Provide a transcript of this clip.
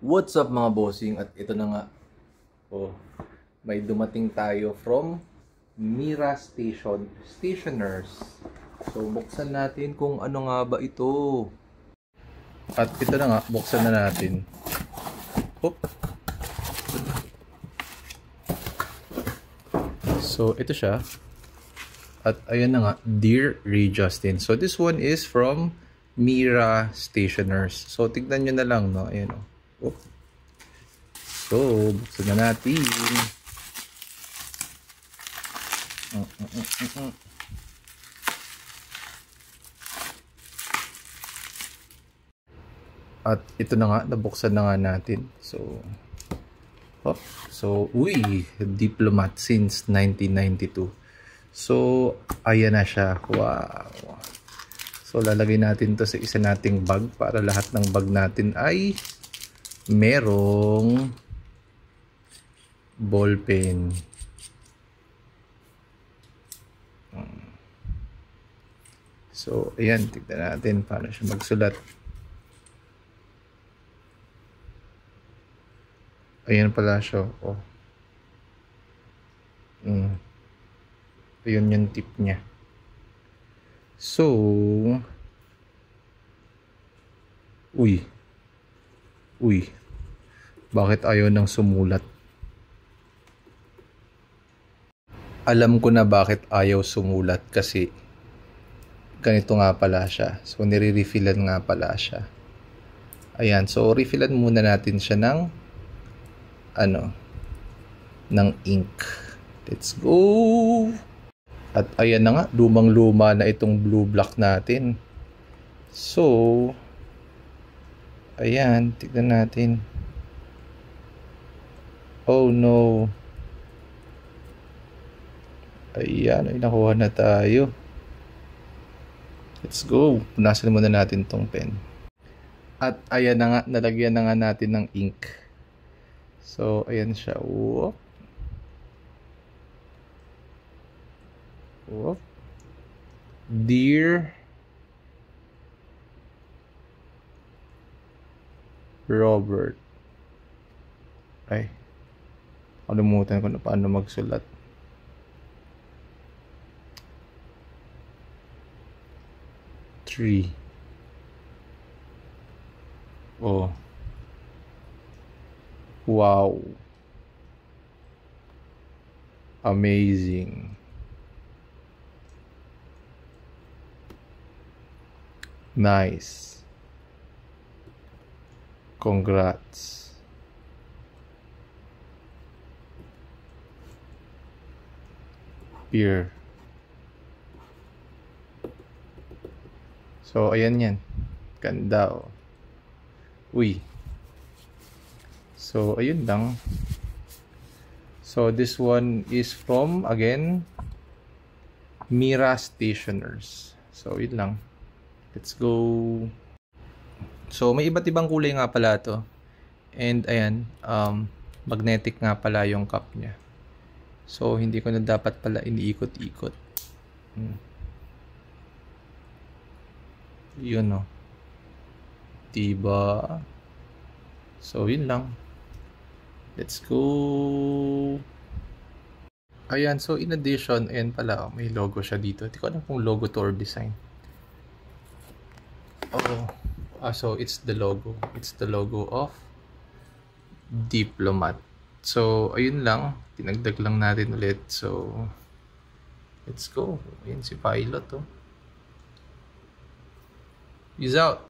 What's up mga bossing? At ito na nga, oh, may dumating tayo from Mira Stationers. So buksan natin kung ano nga ba ito. At ito na nga, buksan na natin. Oop. So ito siya. At ayan na nga, Dear Ray Justin. So this one is from Mira Stationers. So tignan nyo na lang, no? Ayan, oh. Oop. So buksan na natin. At ito na nga, nabuksan na nga natin. Uy, Diplomat since 1992. So, ayan na siya. Wow. So, lalagay natin to sa isa nating bag para lahat ng bag natin ay merong ballpen. So, ayan. Tignan natin paano siya magsulat. Ayan pala siya. Oh. Ayun yung tip niya. So, uy. Bakit ayaw nang sumulat? Alam ko na bakit ayaw sumulat kasi ganito nga pala siya. So, nire-refillan nga pala siya. Ayan. So, refillan muna natin siya ng ng ink. Let's go! At ayan na nga, lumang-luma na itong blue block natin. So, ayan, tignan natin. Oh no. Ayan, ay nakuha na tayo. Let's go. Punasan muna natin tong pen. At ayan na nga, nalagyan na nga natin ng ink. So, ayan siya. Whoop. Dear Robert. Ay, kalimutan ko na paano magsulat. Three. Oh. Wow. Amazing. Nice. Congrats. Beer. So, ayan yan. Ganda, oh. Uy. So, ayun lang. So, this one is from, again, Mira Stationers. So, yun lang. Let's go. So, may iba't ibang kulay nga pala to. And, ayan, magnetic nga pala yung cup niya. So, hindi ko na dapat pala iniikot-ikot. Yun, oh. Diba? So, yun lang. Let's go. Ayan, so in addition, ayan pala, oh, may logo siya dito. Hindi ko alam kung logo to or design. So it's the logo. It's the logo of Diplomat. So, ayun lang. Tinagdag lang natin ulit. So, let's go. Ayan si Pilot, oh. Peace out.